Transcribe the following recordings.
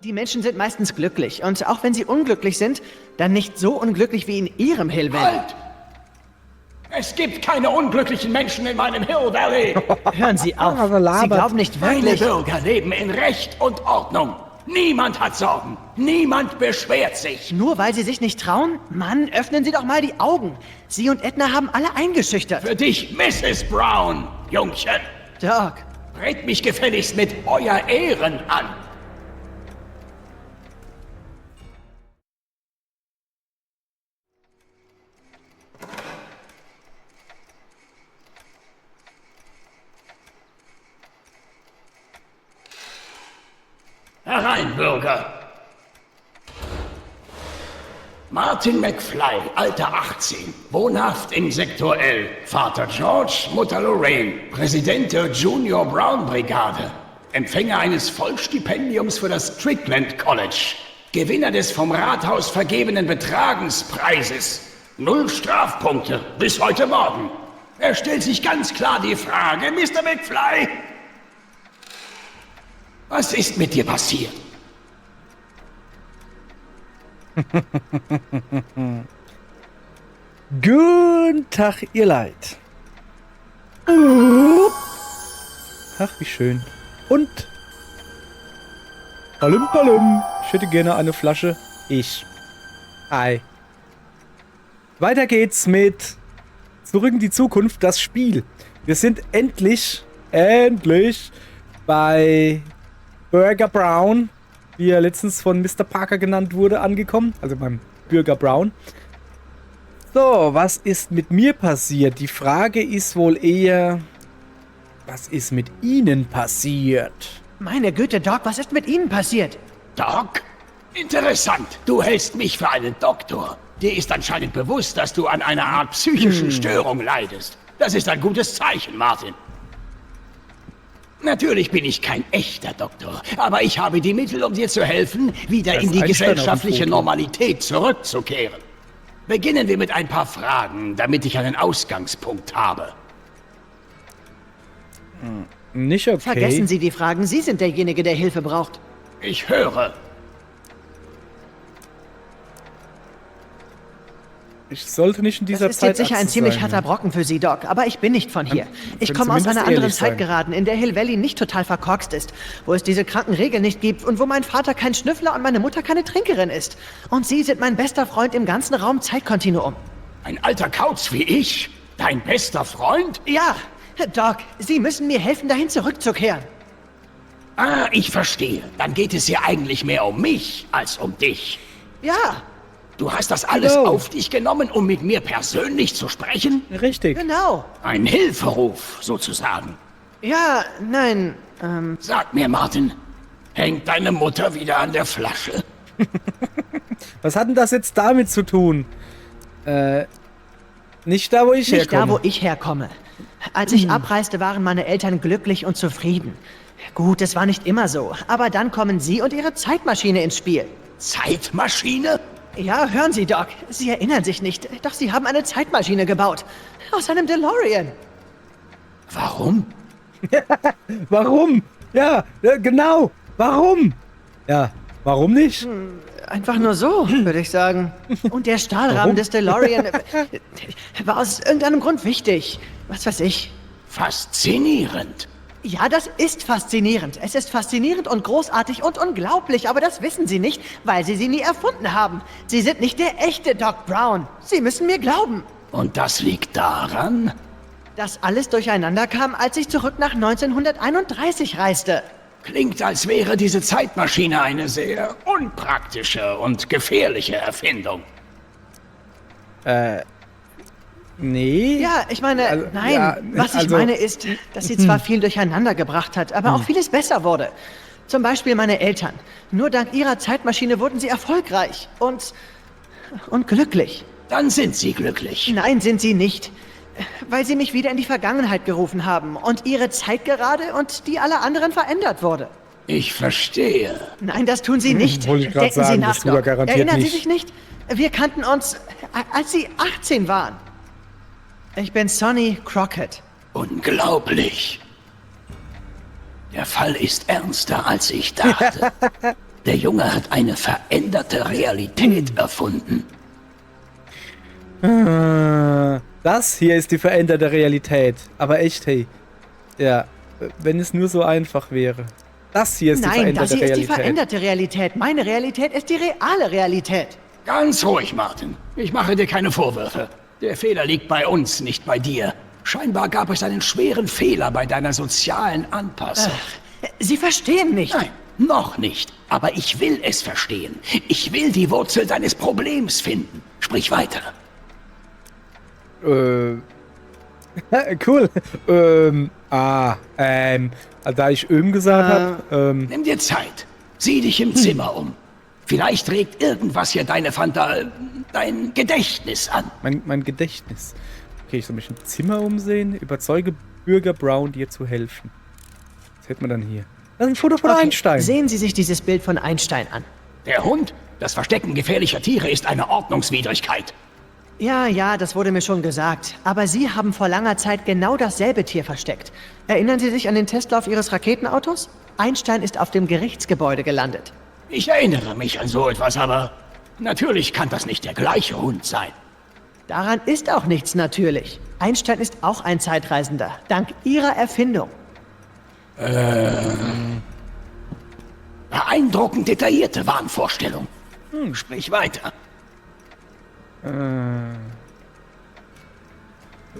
Die Menschen sind meistens glücklich. Und auch wenn sie unglücklich sind, dann nicht so unglücklich wie in ihrem Hill Valley. Halt! Es gibt keine unglücklichen Menschen in meinem Hill Valley. Hören Sie auf. Aber labert. Sie glauben nicht Meine wirklich... Bürger leben in Recht und Ordnung. Niemand hat Sorgen. Niemand beschwert sich. Nur weil Sie sich nicht trauen? Mann, öffnen Sie doch mal die Augen. Sie und Edna haben alle eingeschüchtert. Für dich, Mrs. Brown, Jungchen. Doc, Red mich gefälligst mit Euer Ehren an. Herein, Bürger. Martin McFly, Alter 18, wohnhaft im Sektor L. Vater George, Mutter Lorraine, Präsident der Junior Brown Brigade, Empfänger eines Vollstipendiums für das Strickland College, Gewinner des vom Rathaus vergebenen Betragenspreises. 0 Strafpunkte bis heute Morgen. Er stellt sich ganz klar die Frage, Mr. McFly, was ist mit dir passiert? Guten Tag, ihr Leid. Ach, wie schön. Und? Palim, palim. Ich hätte gerne eine Flasche. Hi. Weiter geht's mit Zurück in die Zukunft, das Spiel. Wir sind endlich bei Burger Brown, wie er letztens von Mr. Parker genannt wurde, angekommen. Also beim Bürger Brown. So, was ist mit mir passiert? Die Frage ist wohl eher, was ist mit Ihnen passiert? meine Güte, Doc, was ist mit Ihnen passiert? Doc? Interessant. Du hältst mich für einen Doktor. Dir ist anscheinend bewusst, dass du an einer Art psychischen Störung leidest. Das ist ein gutes Zeichen, Martin. Natürlich bin ich kein echter Doktor, aber ich habe die Mittel, um dir zu helfen, wieder in die gesellschaftliche Normalität zurückzukehren. Beginnen wir mit ein paar Fragen, damit ich einen Ausgangspunkt habe. Nicht okay. Vergessen Sie die Fragen, Sie sind derjenige, der Hilfe braucht. Ich höre. Ich sollte nicht in dieser Das ist jetzt Zeit sicher ein ziemlich harter Brocken für Sie, Doc, aber ich bin nicht von hier. Ich komme aus einer anderen Zeit geraten, in der Hill Valley nicht total verkorkst ist, wo es diese kranken Regeln nicht gibt und wo mein Vater kein Schnüffler und meine Mutter keine Trinkerin ist. Und Sie sind mein bester Freund im ganzen Raum Zeitkontinuum. Ein alter Kauz wie ich? Dein bester Freund? Ja, Doc, Sie müssen mir helfen, dahin zurückzukehren. Ah, ich verstehe. Dann geht es hier eigentlich mehr um mich als um dich. Ja, Du hast das alles Genau. auf dich genommen, um mit mir persönlich zu sprechen? Richtig. genau. Ein Hilferuf, sozusagen. Ja, nein, Sag mir, Martin, hängt deine Mutter wieder an der Flasche? Was hat denn das jetzt damit zu tun? Nicht da, wo ich nicht herkomme. da, wo ich herkomme. Als ich abreiste, waren meine Eltern glücklich und zufrieden. Gut, es war nicht immer so, aber dann kommen Sie und Ihre Zeitmaschine ins Spiel. Zeitmaschine? Ja, hören Sie, Doc. Sie erinnern sich nicht, doch Sie haben eine Zeitmaschine gebaut. Aus einem DeLorean. Warum? Warum? Ja, genau. Warum? Ja, warum nicht? Einfach nur so, würde ich sagen. Und der Stahlrahmen des DeLorean war aus irgendeinem Grund wichtig. Was weiß ich. Faszinierend. Ja, das ist faszinierend. Es ist faszinierend und großartig und unglaublich, aber das wissen Sie nicht, weil Sie sie nie erfunden haben. Sie sind nicht der echte Doc Brown. Sie müssen mir glauben. Und das liegt daran? Dass alles durcheinander kam, als ich zurück nach 1931 reiste. Klingt, als wäre diese Zeitmaschine eine sehr unpraktische und gefährliche Erfindung. Nee. Ja, ich meine, Also, nein, ja, was ich also- meine ist, dass sie zwar viel durcheinander gebracht hat, aber auch vieles besser wurde. Zum Beispiel meine Eltern. Nur dank ihrer Zeitmaschine wurden sie erfolgreich und glücklich. Dann sind sie glücklich. Nein, sind sie nicht. Weil sie mich wieder in die Vergangenheit gerufen haben und ihre Zeit gerade und die aller anderen verändert wurde. Ich verstehe. Nein, das tun sie nicht. wollte ich gerade Denken Sie sagen, nach, das tut er Doc. garantiert Erinnern nicht. Sie sich nicht? Wir kannten uns, als Sie 18 waren. Ich bin Sonny Crockett. Unglaublich. Der Fall ist ernster, als ich dachte. Der Junge hat eine veränderte Realität erfunden. Das hier ist die veränderte Realität. Aber echt, hey. Ja, wenn es nur so einfach wäre. Das hier ist die Nein, das veränderte hier ist die Realität. veränderte Realität. Meine Realität ist die reale Realität. Ganz ruhig, Martin. Ich mache dir keine Vorwürfe. Der Fehler liegt bei uns, nicht bei dir. Scheinbar gab es einen schweren Fehler bei deiner sozialen Anpassung. Sie verstehen nicht. Nein, noch nicht. Aber ich will es verstehen. Ich will die Wurzel deines Problems finden. Sprich weiter. Cool. Da ich gesagt habe, Nimm dir Zeit. Sieh dich im Zimmer um. Vielleicht regt irgendwas hier dein Gedächtnis an. mein Gedächtnis. Okay, ich soll mich im Zimmer umsehen. Überzeuge Bürger Brown, dir zu helfen. Was hätten wir dann hier? Das ist ein Foto von Okay, Einstein. Sehen Sie sich dieses Bild von Einstein an. Der Hund, das Verstecken gefährlicher Tiere ist eine Ordnungswidrigkeit. Ja, das wurde mir schon gesagt. Aber Sie haben vor langer Zeit genau dasselbe Tier versteckt. Erinnern Sie sich an den Testlauf Ihres Raketenautos? Einstein ist auf dem Gerichtsgebäude gelandet. Ich erinnere mich an so etwas, aber natürlich kann das nicht der gleiche Hund sein. Daran ist auch nichts natürlich. Einstein ist auch ein Zeitreisender, dank Ihrer Erfindung. Beeindruckend detaillierte Wahnvorstellung. Sprich weiter.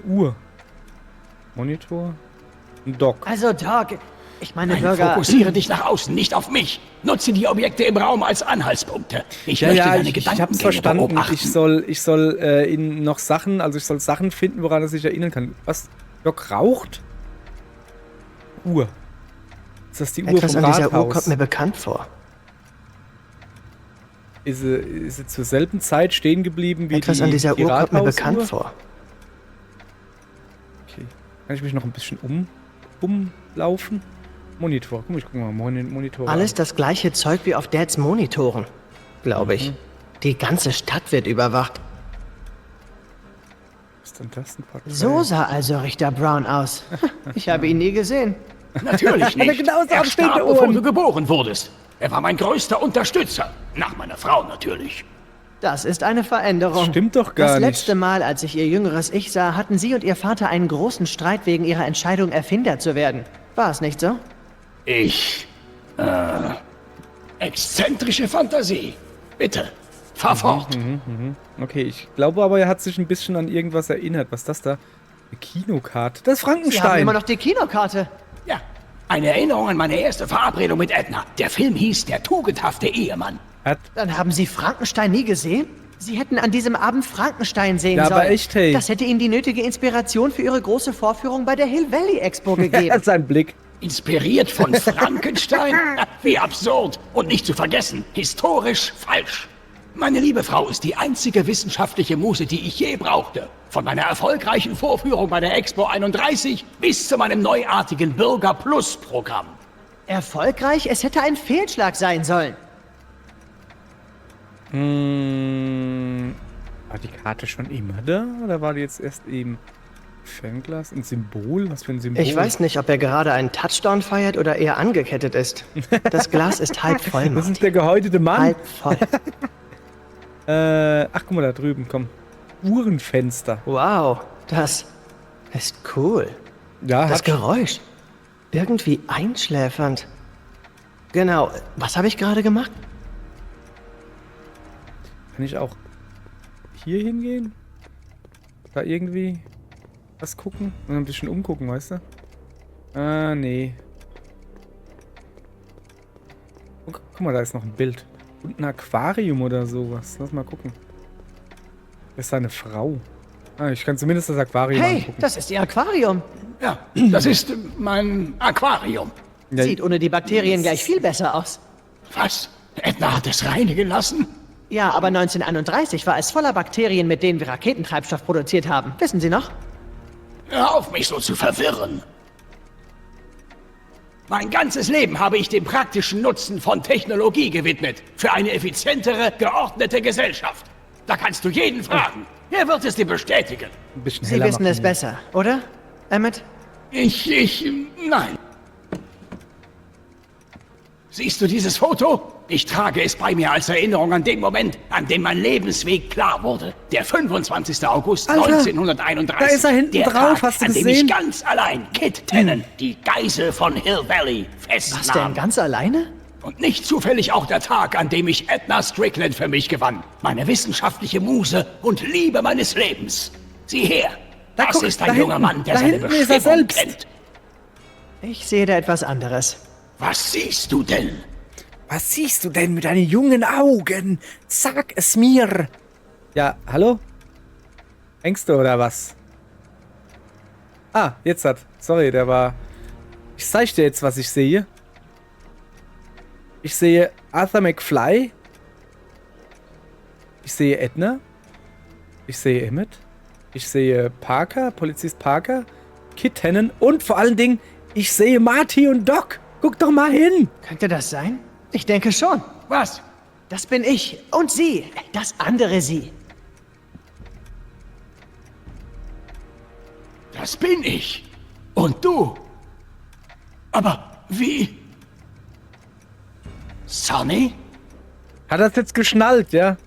Uhr. Monitor. Ein Dock. Also, Doc, ich meine, Nein, Bürger... fokussiere dich nach außen, nicht auf mich. Nutze die Objekte im Raum als Anhaltspunkte. Ich möchte deine ich Gedanken hab's verstanden. beobachten. Ich soll ihn noch Sachen, also ich soll Sachen finden, woran er sich erinnern kann. Was? Doc raucht? Uhr. Ist das die Uhr Etwas vom an dieser Uhr Rathaus? kommt mir bekannt vor. Ist sie zur selben Zeit stehen geblieben wie Etwas die an dieser die Uhr kommt mir Rathausuhr? bekannt vor. Okay. Kann ich mich noch ein bisschen umlaufen? Monitor. Guck mal, ich guck mal Monitor. Alles das gleiche Zeug wie auf Dads Monitoren, glaube ich. Die ganze Stadt wird überwacht. Was ist denn das? Ein Porträt? So sah also Richter Brown aus. Ich habe ihn nie gesehen. Natürlich nicht. genauso Er abstehende starb, bevor Ohren. du geboren wurdest. Er war mein größter Unterstützer. Nach meiner Frau natürlich. Das ist eine Veränderung. Stimmt doch gar Das nicht. letzte Mal, als ich ihr jüngeres Ich sah, hatten Sie und Ihr Vater einen großen Streit wegen Ihrer Entscheidung, Erfinder zu werden. War es nicht so? Exzentrische Fantasie. Bitte, fahr fort. Okay, ich glaube aber, er hat sich ein bisschen an irgendwas erinnert. Was ist das da? Eine Kinokarte. Das ist Sie haben Frankenstein. immer noch die Kinokarte. Ja, eine Erinnerung an meine erste Verabredung mit Edna. Der Film hieß Der tugendhafte Ehemann. Dann haben Sie Frankenstein nie gesehen? Sie hätten an diesem Abend Frankenstein sehen Ja, sollen. aber echt, hey. Das hätte Ihnen die nötige Inspiration für Ihre große Vorführung bei der Hill Valley Expo gegeben. Sein Blick. Inspiriert von Frankenstein? Wie absurd. Und nicht zu vergessen, historisch falsch. Meine liebe Frau ist die einzige wissenschaftliche Muse, die ich je brauchte. Von meiner erfolgreichen Vorführung bei der Expo 31 bis zu meinem neuartigen Bürger Plus Programm. Erfolgreich? Es hätte ein Fehlschlag sein sollen. War die Karte schon immer da? Oder war die jetzt erst eben Fernglas? Ein Symbol? Was für ein Symbol? Ich weiß nicht, ob er gerade einen Touchdown feiert oder eher angekettet ist. Das Glas ist halb voll, Das Martin. ist der gehäutete Mann. Halb voll. Ach, guck mal da drüben, komm. Uhrenfenster. Wow, das ist cool. Ja, Das hat Geräusch. Irgendwie einschläfernd. Genau, was habe ich gerade gemacht? Kann ich auch hier hingehen? Da irgendwie was gucken? Und ein bisschen umgucken, weißt du? Ah, nee. Oh, guck mal, da ist noch ein Bild. Und ein Aquarium oder sowas. Lass mal gucken. Das ist seine Frau. Ah, ich kann zumindest das Aquarium Hey, angucken. das ist Ihr Aquarium. Ja, das ist mein Aquarium. Ja, Sieht ohne die Bakterien gleich viel besser aus. Was? Edna hat es reinigen lassen? Ja, aber 1931 war es voller Bakterien, mit denen wir Raketentreibstoff produziert haben. Wissen Sie noch? Hör auf, mich so zu verwirren. Mein ganzes Leben habe ich dem praktischen Nutzen von Technologie gewidmet. Für eine effizientere, geordnete Gesellschaft. Da kannst du jeden fragen. Er wird es dir bestätigen. ein bisschen Sie heller wissen machen es hier. besser, oder, Emmett? Nein. Siehst du dieses Foto? Ich trage es bei mir als Erinnerung an den Moment, an dem mein Lebensweg klar wurde. Der 25. August Alter, 1931. da ist er hinten der drauf, Tag, hast du an dem gesehen? ich ganz allein Kit Tennant, die Geisel von Hill Valley, Was denn, festnahm. ganz alleine? Und nicht zufällig auch der Tag, an dem ich Edna Strickland für mich gewann. Meine wissenschaftliche Muse und Liebe meines Lebens. Sieh her, Da das guck, ist da ein junger hinten, Mann, der da seine hinten ist er Bestimmung selbst. kennt. Ich sehe da etwas anderes. Was siehst du denn? Was siehst du denn mit deinen jungen Augen? Sag es mir. Ja, hallo? Ängste oder was? Ah, jetzt hat. Sorry, der war... Ich zeig dir jetzt, was ich sehe. Ich sehe Arthur McFly. Ich sehe Edna. Ich sehe Emmett. Ich sehe Parker, Polizist Parker, Kit Tennant und vor allen Dingen, ich sehe Marty und Doc. Guck doch mal hin. Könnte das sein? Ich denke schon. Was? Das bin ich. Und Sie. Das andere Sie. Das bin ich. Und du. Aber wie? Sonny? Hat das jetzt geschnallt, ja?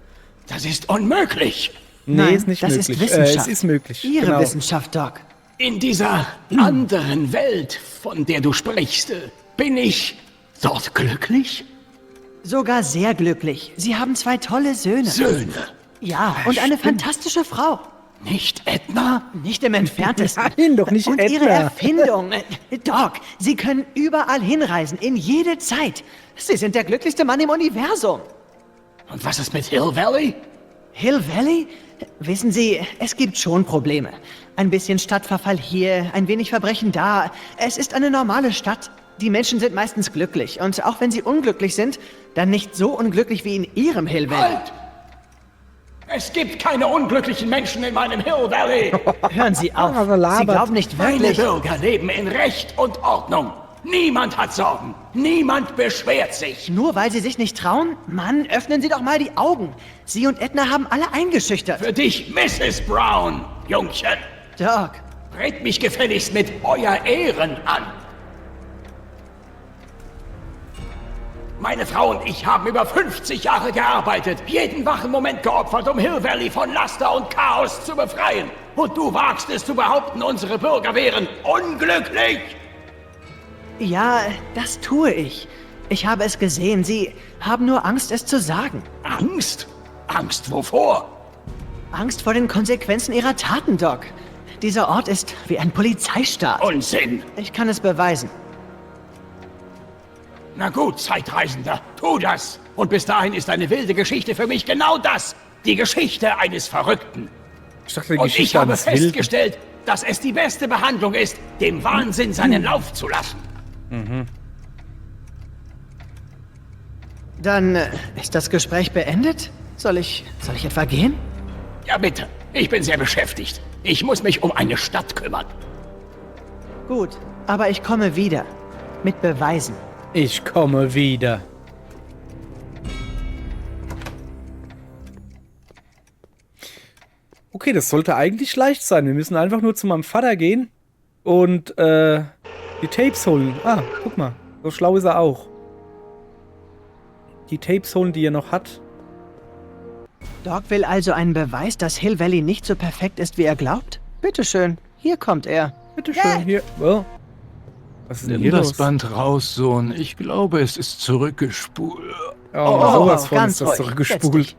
Das ist unmöglich. Nee, Nein, ist nicht das möglich. ist Wissenschaft. Es ist möglich. Ihre genau. Wissenschaft, Doc. In dieser anderen Welt, von der du sprichst, bin ich dort glücklich? Sogar sehr glücklich. Sie haben 2 tolle Söhne. Söhne. Ja, und eine fantastische Frau. Nicht Edna? Nicht im entferntesten. Nein, doch nicht Und Edna. Ihre Erfindung. Doc, Sie können überall hinreisen, in jede Zeit. Sie sind der glücklichste Mann im Universum. Und was ist mit Hill Valley? Hill Valley? Wissen Sie, es gibt schon Probleme. Ein bisschen Stadtverfall hier, ein wenig Verbrechen da. Es ist eine normale Stadt. Die Menschen sind meistens glücklich. Und auch wenn sie unglücklich sind, dann nicht so unglücklich wie in Ihrem Hill Valley. Halt! Es gibt keine unglücklichen Menschen in meinem Hill Valley. Hören Sie auf. was er labert. Sie glauben nicht Meine wirklich. Bürger leben in Recht und Ordnung. Niemand hat Sorgen. Niemand beschwert sich. Nur weil Sie sich nicht trauen? Mann, öffnen Sie doch mal die Augen. Sie und Edna haben alle eingeschüchtert. Für dich, Mrs. Brown, Jungchen. Doc, Redet mich gefälligst mit euer Ehren an. Meine Frau und ich haben über 50 Jahre gearbeitet, jeden wachen Moment geopfert, um Hill Valley von Laster und Chaos zu befreien. Und du wagst es zu behaupten, unsere Bürger wären unglücklich? ja, das tue ich. Ich habe es gesehen. Sie haben nur Angst, es zu sagen. Angst? Angst wovor? Angst vor den Konsequenzen ihrer Taten, Doc. Dieser Ort ist wie ein Polizeistaat. Unsinn. Ich kann es beweisen. Na gut, Zeitreisender, tu das. Und bis dahin ist eine wilde Geschichte für mich genau das. Die Geschichte eines Verrückten. Ich dachte, die Und ich Geschichte habe eines Wilden. festgestellt, dass es die beste Behandlung ist, dem Wahnsinn seinen Lauf zu lassen. Dann ist das Gespräch beendet? Soll ich etwa gehen? Ja bitte, ich bin sehr beschäftigt. Ich muss mich um eine Stadt kümmern. Gut, aber ich komme wieder. Mit Beweisen. Ich komme wieder. Okay, das sollte eigentlich leicht sein. Wir müssen einfach nur zu meinem Vater gehen und die Tapes holen. Ah, guck mal. So schlau ist er auch. Die Tapes holen, die er noch hat. Doc will also einen Beweis, dass Hill Valley nicht so perfekt ist, wie er glaubt? Bitteschön, hier kommt er. Bitteschön, hier. Oh. Was ist denn Nimm hier das los? Band raus, Sohn. Ich glaube, es ist zurückgespult. Oh, sowas von ganz ist das ruhig. Setz zurückgespult. dich.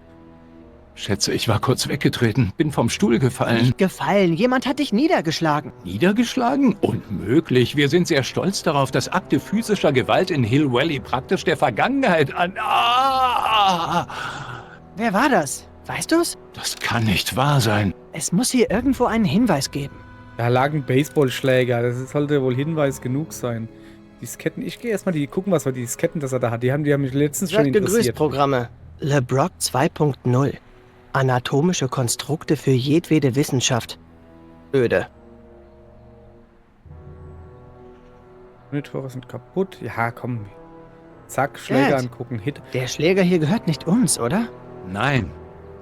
Schätze, ich war kurz weggetreten. Bin vom Stuhl gefallen. Gefallen, jemand hat dich niedergeschlagen. Niedergeschlagen? Unmöglich. Wir sind sehr stolz darauf, dass Akte physischer Gewalt in Hill Valley praktisch der Vergangenheit an... Ah! Wer war das? Weißt du's? Das kann nicht wahr sein. Es muss hier irgendwo einen Hinweis geben. Da lag ein Baseballschläger. Das sollte wohl Hinweis genug sein. Disketten. Ich gehe erstmal gucken, was für die Disketten, das er da hat. Die haben mich letztens schon Seid gegrüßt, interessiert. Programme. LeBrock 2.0. Anatomische Konstrukte für jedwede Wissenschaft. Öde. Monitore sind kaputt. Ja, komm. Zack, Schläger Dad. angucken. Hit. Der Schläger hier gehört nicht uns, oder? Nein.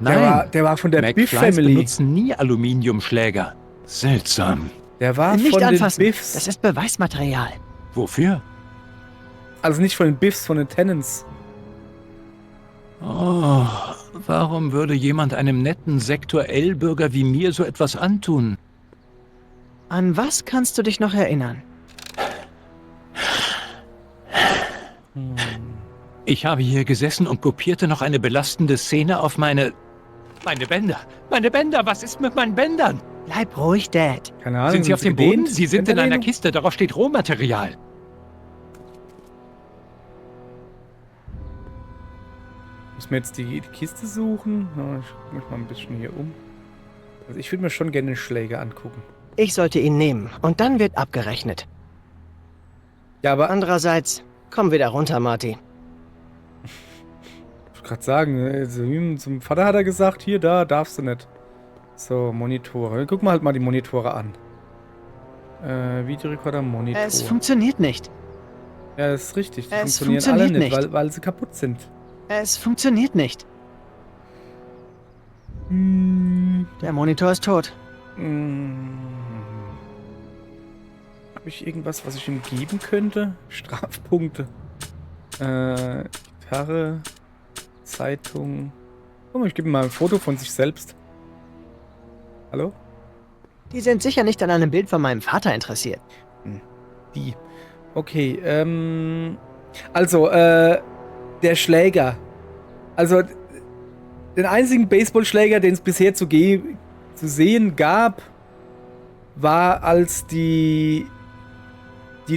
Der Nein. war von der Biff McFlys Family. benutzen nie Aluminiumschläger. Seltsam. Der war Nicht von anfassen. den Biffs. Das ist Beweismaterial. Wofür? Also nicht von den Biffs, von den Tennants. Oh, warum würde jemand einem netten Sektor L-Bürger wie mir so etwas antun? An was kannst du dich noch erinnern? Ich habe hier gesessen und kopierte noch eine belastende Szene auf meine Bänder. Meine Bänder, was ist mit meinen Bändern? Bleib ruhig, Dad. Keine Ahnung. Sind sie auf dem Boden? Sie sind in einer Entertainung? Kiste, darauf steht Rohmaterial. Müssen wir jetzt die Kiste suchen? Ja, ich gucke mich mal ein bisschen hier um. Also ich würde mir schon gerne den Schläger angucken. Ich sollte ihn nehmen und dann wird abgerechnet. Ja, aber Andererseits, komm wieder runter, Marty. ich wollte gerade sagen, also, zum Vater hat er gesagt, hier, da darfst du nicht. So, Monitore. Guck mal halt mal die Monitore an. Videorekorder, Monitor. Es funktioniert nicht. Ja, das ist richtig. Die Es funktionieren alle funktioniert nicht, nicht. weil sie kaputt sind. Es funktioniert nicht. Der Monitor ist tot. Habe ich irgendwas, was ich ihm geben könnte? Strafpunkte. Gitarre. Zeitung. Oh, ich gebe ihm mal ein Foto von sich selbst. Hallo? Die sind sicher nicht an einem Bild von meinem Vater interessiert. Die. Okay, also, der Schläger. Also, den einzigen Baseballschläger, den es bisher zu sehen gab, war, als die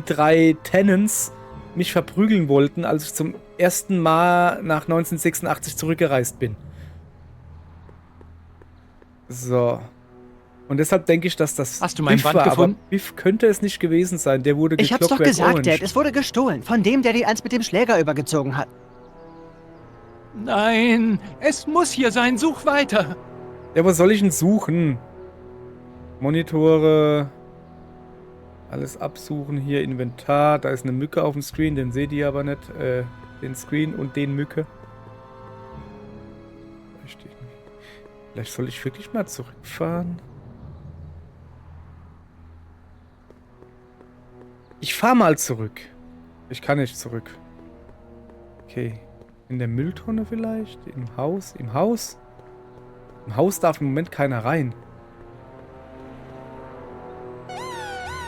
drei Tenants mich verprügeln wollten, als ich zum ersten Mal nach 1986 zurückgereist bin. So. Und deshalb denke ich, dass das Hast du mein Biff Band war, gefunden? aber Biff könnte es nicht gewesen sein. Der wurde Ich hab's doch geclockwork gesagt, orange. Dad. Es wurde gestohlen. Von dem, der die eins mit dem Schläger übergezogen hat. Nein, es muss hier sein. Such weiter. Ja, was soll ich denn suchen? Monitore. Alles absuchen. Hier Inventar. Da ist eine Mücke auf dem Screen. Den seht ihr aber nicht. Den Screen und den Mücke. Vielleicht soll ich wirklich mal zurückfahren. Ich fahre mal zurück. Ich kann nicht zurück. Okay. In der Mülltonne vielleicht? Im Haus? Im Haus? Im Haus darf im Moment keiner rein.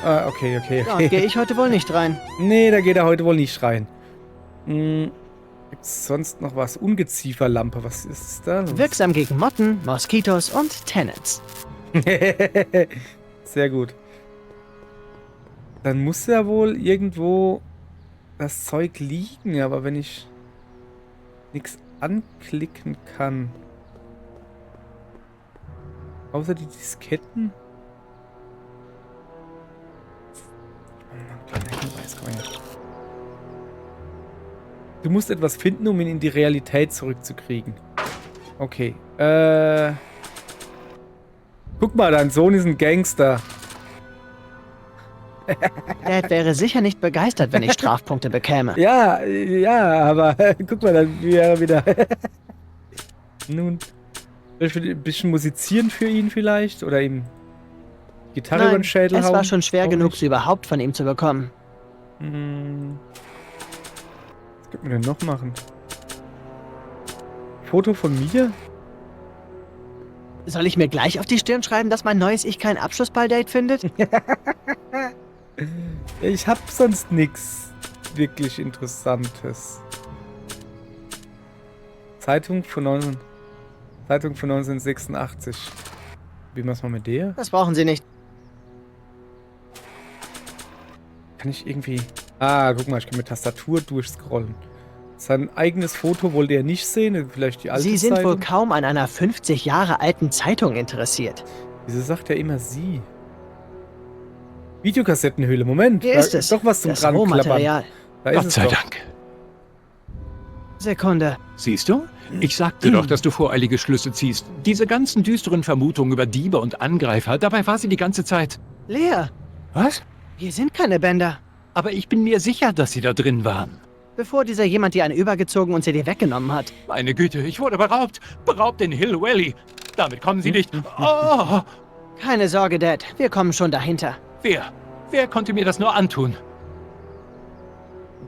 Ah, okay. Ja, und gehe ich heute wohl nicht rein. Nee, da geht er heute wohl nicht rein. Gibt's sonst noch was? Ungezieferlampe, was ist da los? Wirksam gegen Motten, Moskitos und Tenants. Sehr gut. Dann muss ja wohl irgendwo das Zeug liegen, aber wenn ich nichts anklicken kann. Außer die Disketten. Kleiner Hinweis, komm her. Du musst etwas finden, um ihn in die Realität zurückzukriegen. Okay. Guck mal, dein Sohn ist ein Gangster. Dad wäre sicher nicht begeistert, wenn ich Strafpunkte bekäme. Ja, aber guck mal, dann wäre wieder. Nun. Soll ich ein bisschen musizieren für ihn vielleicht? Oder ihm Gitarre über den Nein, Schädel es hauen? war schon schwer Auch genug, nicht? sie überhaupt von ihm zu bekommen. Was könnten wir denn noch machen? Foto von mir? Soll ich mir gleich auf die Stirn schreiben, dass mein neues Ich kein Abschlussballdate findet? Ich hab sonst nichts wirklich Interessantes. Zeitung von 1986. Wie machst du mal mit der? Das brauchen Sie nicht. Kann ich irgendwie... Ah, guck mal, ich kann mit Tastatur durchscrollen. Sein eigenes Foto wollte er nicht sehen, vielleicht die alte Sie sind Zeitung. wohl kaum an einer 50 Jahre alten Zeitung interessiert. Wieso sagt er immer sie? Videokassettenhöhle, Moment. Hier da ist es. Doch was zum Das dran klappern. Rohmaterial. Da ist Gott es sei doch. Dank. Sekunde. Siehst du? Ich sagte doch, dass du voreilige Schlüsse ziehst. Diese ganzen düsteren Vermutungen über Diebe und Angreifer, dabei war sie die ganze Zeit. Leer. Was? Hier sind keine Bänder. Aber ich bin mir sicher, dass sie da drin waren. Bevor dieser jemand dir eine übergezogen und sie dir weggenommen hat. Meine Güte, ich wurde beraubt. Beraubt in Hill Valley. Damit kommen sie nicht. Oh! Keine Sorge, Dad. Wir kommen schon dahinter. Wer? Wer konnte mir das nur antun?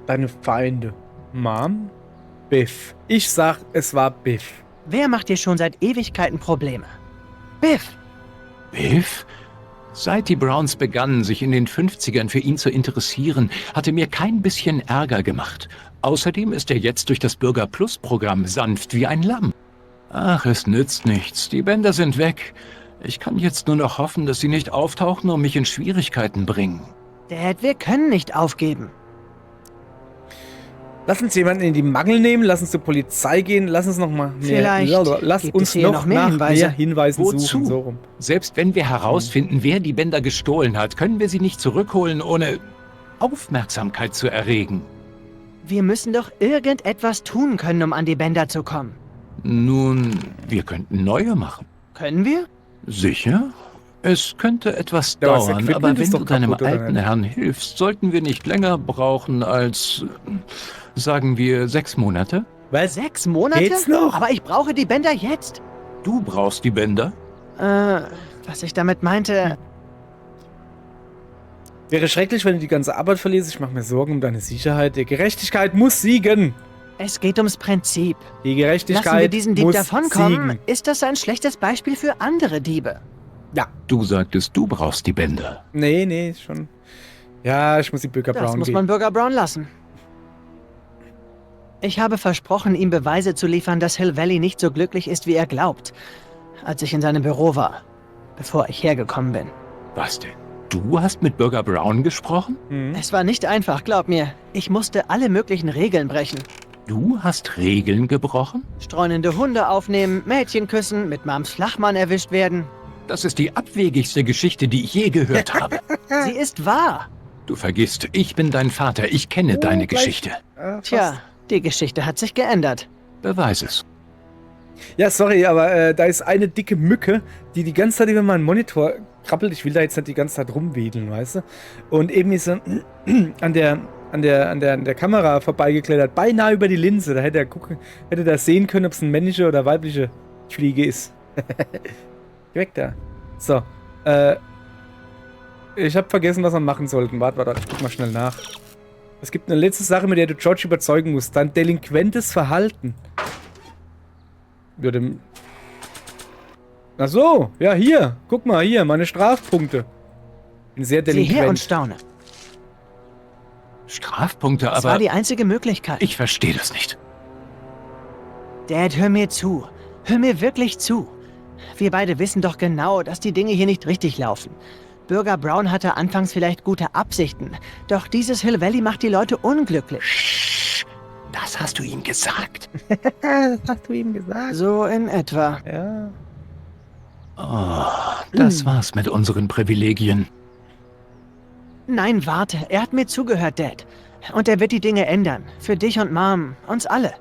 Deine Feinde. Mom? Biff. Ich sag, es war Biff. Wer macht dir schon seit Ewigkeiten Probleme? Biff! Biff? Seit die Browns begannen, sich in den 50ern für ihn zu interessieren, hatte mir kein bisschen Ärger gemacht. Außerdem ist er jetzt durch das Bürger-Plus-Programm sanft wie ein Lamm. Ach, es nützt nichts. Die Bänder sind weg. Ich kann jetzt nur noch hoffen, dass sie nicht auftauchen und mich in Schwierigkeiten bringen. Dad, wir können nicht aufgeben. Lass uns jemanden in die Mangel nehmen, lass uns zur Polizei gehen, lass uns noch mal Vielleicht lass gibt uns es hier noch mehr nach Hinweise. mehr Hinweisen Wozu? suchen. So rum. Selbst wenn wir herausfinden, wer die Bänder gestohlen hat, können wir sie nicht zurückholen, ohne Aufmerksamkeit zu erregen. Wir müssen doch irgendetwas tun können, um an die Bänder zu kommen. Nun, wir könnten neue machen. Können wir? Sicher? Es könnte etwas Ja, das dauern, Equipment aber wenn ist du doch deinem kaputt, oder alten nicht? Herrn hilfst, sollten wir nicht länger brauchen als, sagen wir, 6 Monate. Was? 6 Monate? Geht's noch? Aber ich brauche die Bänder jetzt. Du brauchst die Bänder? Was ich damit meinte... Wäre schrecklich, wenn du die ganze Arbeit verlierst. Ich mache mir Sorgen um deine Sicherheit. Die Gerechtigkeit muss siegen. Es geht ums Prinzip. Die Gerechtigkeit Lassen wir diesen Dieb muss davonkommen, siegen. ist das ein schlechtes Beispiel für andere Diebe. Ja. Du sagtest, du brauchst die Bänder. Nee, schon. Ja, ich muss die Bürger Das Brown muss gehen. man Bürger Brown lassen. Ich habe versprochen, ihm Beweise zu liefern, dass Hill Valley nicht so glücklich ist, wie er glaubt, als ich in seinem Büro war, bevor ich hergekommen bin. Was denn? Du hast mit Bürger Brown gesprochen? Es war nicht einfach, glaub mir. Ich musste alle möglichen Regeln brechen. Du hast Regeln gebrochen? Streunende Hunde aufnehmen, Mädchen küssen, mit Mams Flachmann erwischt werden. Das ist die abwegigste Geschichte, die ich je gehört habe. Sie ist wahr. Du vergisst, ich bin dein Vater, ich kenne deine gleich. Geschichte. Tja, die Geschichte hat sich geändert. Beweis es. Ja, sorry, aber da ist eine dicke Mücke, die die ganze Zeit über meinen Monitor krabbelt. Ich will da jetzt nicht die ganze Zeit rumwedeln, weißt du? Und eben ist er an der Kamera vorbeigeklettert, beinahe über die Linse. Da hätte er sehen können, ob es eine männliche oder weibliche Fliege ist. Geh weg da. So, ich habe vergessen, was wir machen sollten. Warte, ich guck mal schnell nach. Es gibt eine letzte Sache, mit der du George überzeugen musst. Dein delinquentes Verhalten. Ach so, ja, hier. Guck mal, hier, meine Strafpunkte. Bin sehr Sieh her und delinquent. staune. Strafpunkte, Das war aber die einzige Möglichkeit. ich verstehe das nicht. Dad, hör mir zu. Hör mir wirklich zu. Wir beide wissen doch genau, dass die Dinge hier nicht richtig laufen. Bürger Brown hatte anfangs vielleicht gute Absichten, doch dieses Hill Valley macht die Leute unglücklich. Das hast du ihm gesagt. Das hast du ihm gesagt. So in etwa. Ja. Oh, das war's mit unseren Privilegien. Nein, warte, er hat mir zugehört, Dad. Und er wird die Dinge ändern. Für dich und Mom, uns alle.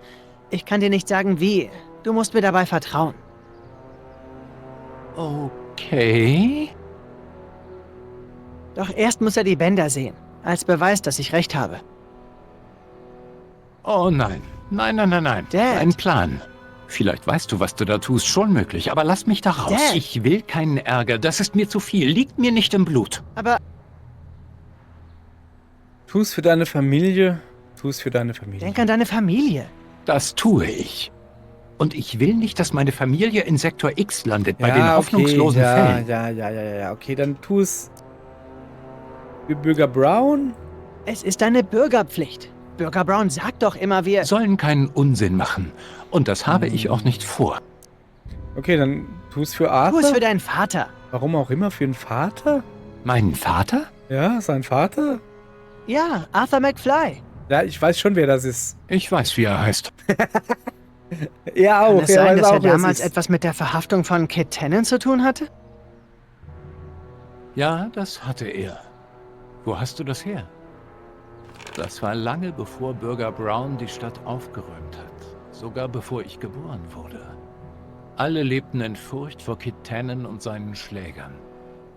Ich kann dir nicht sagen, wie. Du musst mir dabei vertrauen. Okay. Doch erst muss er die Bänder sehen. Als Beweis, dass ich recht habe. Oh nein. Nein. Dad. Ein Plan. Vielleicht weißt du, was du da tust, schon möglich, aber lass mich da raus. Dad. Ich will keinen Ärger, das ist mir zu viel, liegt mir nicht im Blut. Aber Tu's für deine Familie. Tu's für deine Familie. denk an deine Familie. Das tue ich. Und ich will nicht, dass meine Familie in Sektor X landet, bei den hoffnungslosen Fällen. Ja. Okay, dann tu es für Bürger Brown. Es ist deine Bürgerpflicht. Bürger Brown sagt doch immer, wir... Sollen keinen Unsinn machen. Und das habe ich auch nicht vor. Okay, dann tu es für Tu Arthur. es für deinen Vater. Warum auch immer für einen Vater? Meinen Vater? Ja, sein Vater? Ja, Arthur McFly. Ja, ich weiß schon, wer das ist. Ich weiß, wie er heißt. Er auch. Kann es er sein, weiß dass auch, er wer es damals ist. etwas mit der Verhaftung von Kit Tennant zu tun hatte? Ja, das hatte er. Wo hast du das her? Das war lange bevor Bürger Brown die Stadt aufgeräumt hat. Sogar bevor ich geboren wurde. Alle lebten in Furcht vor Kit Tannen und seinen Schlägern.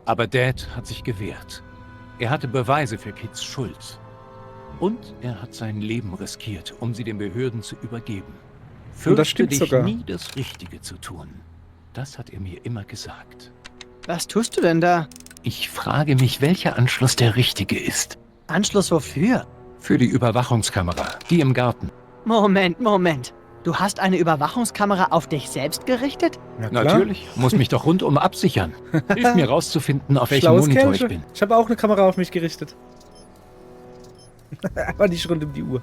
Aber Dad hat sich gewehrt. Er hatte Beweise für Kits Schuld. Und er hat sein Leben riskiert, um sie den Behörden zu übergeben. Und das Fürchte stimmt dich sogar. nie, das Richtige zu tun. Das hat er mir immer gesagt. Was tust du denn da? Ich frage mich, welcher Anschluss der richtige ist. Anschluss wofür? Für die Überwachungskamera, die im Garten. Moment. Du hast eine Überwachungskamera auf dich selbst gerichtet? Na klar. Natürlich. Muss mich doch rundum absichern. Hilf mir rauszufinden, auf welchem Schlaues Monitor Kerlchen. ich bin. Ich habe auch eine Kamera auf mich gerichtet. Aber nicht rund um die Uhr.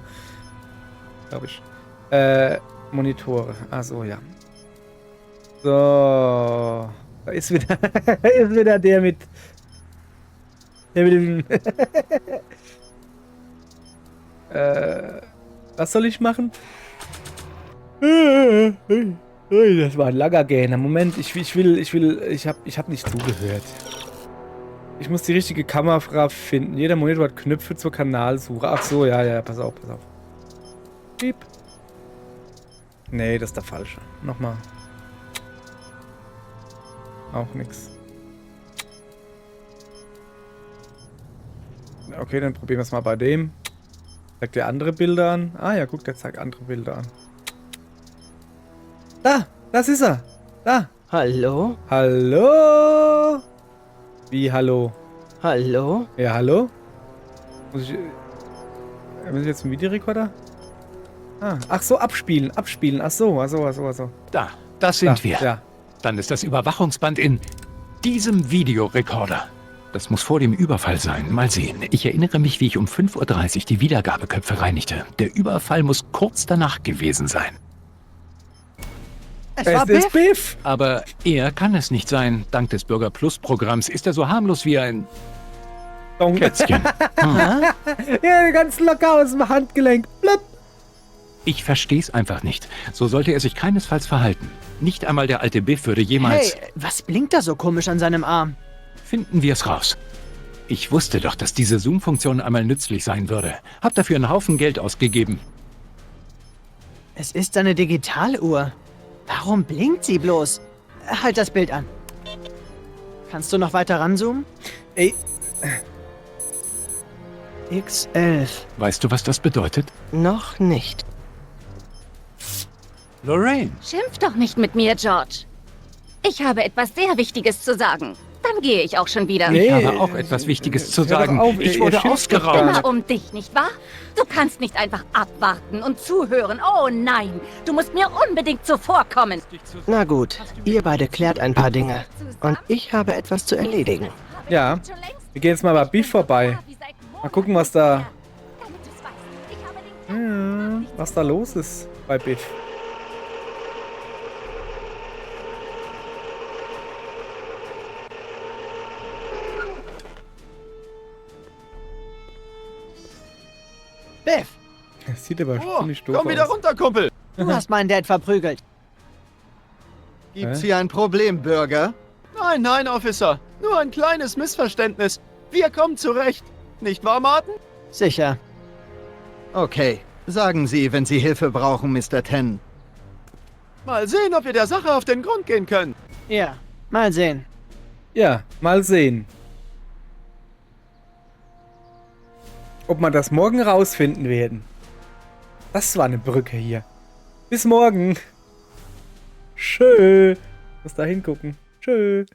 Glaube ich. Monitore. Ach so, ja. So. Da ist wieder, ist wieder der mit dem... was soll ich machen? Das war ein langer Gähner. Moment, ich hab nicht zugehört. Ich muss die richtige Kamera finden. Jeder Monitor hat Knöpfe zur Kanalsuche. Ach so, ja, pass auf. Piep. Nee, das ist der falsche. Nochmal. Auch nix. Okay, dann probieren wir es mal bei dem. Zeigt der andere Bilder an? Ah ja, guck, der zeigt andere Bilder an. Da! Das ist er! Da! Hallo? Hallo? Wie, hallo? Hallo? Ja, hallo? Muss ich jetzt einen Videorekorder? Ah, ach so, abspielen. Ach so. Da, das sind wir. Ja. Dann ist das Überwachungsband in diesem Videorekorder. Das muss vor dem Überfall sein. Mal sehen. Ich erinnere mich, wie ich um 5:30 Uhr die Wiedergabeköpfe reinigte. Der Überfall muss kurz danach gewesen sein. Es war ist Biff. Biff! Aber er kann es nicht sein. Dank des Bürger Plus Programms ist er so harmlos wie ein Dong. Kätzchen. Ja, ganz locker aus dem Handgelenk. Blub. Ich versteh's einfach nicht. So sollte er sich keinesfalls verhalten. Nicht einmal der alte Biff würde jemals... Hey, was blinkt da so komisch an seinem Arm? Finden wir es raus. Ich wusste doch, dass diese Zoom-Funktion einmal nützlich sein würde. Hab dafür einen Haufen Geld ausgegeben. Es ist eine Digitaluhr. Warum blinkt sie bloß? Halt das Bild an. Kannst du noch weiter ranzoomen? Ey, X11. Weißt du, was das bedeutet? Noch nicht. Lorraine. Schimpf doch nicht mit mir, George. Ich habe etwas sehr Wichtiges zu sagen. Dann gehe ich auch schon wieder. Nee. Ich habe auch etwas Wichtiges zu hör doch sagen. auf, Ich ihr wurde schimpft doch ausgeraubt. gar Immer um dich, nicht wahr? Du kannst nicht einfach abwarten und zuhören. Oh nein, du musst mir unbedingt zuvorkommen. Na gut, ihr beide klärt ein paar Dinge. Und ich habe etwas zu erledigen. Ja, wir gehen jetzt mal bei Biff vorbei. Mal gucken, was da los ist bei Biff. Biff, Das sieht aber ziemlich doof Komm wieder aus. runter, Kumpel. du hast meinen Dad verprügelt. Gibt's hier ein Problem, Bürger? Nein, Officer. Nur ein kleines Missverständnis. Wir kommen zurecht. Nicht wahr, Martin? Sicher. Okay. Sagen Sie, wenn Sie Hilfe brauchen, Mr. Ten. Mal sehen, ob wir der Sache auf den Grund gehen können. Ja, mal sehen. Ja, mal sehen. Ob wir das morgen rausfinden werden. Das war eine Brücke hier. Bis morgen. Tschö. Muss da hingucken. Tschö.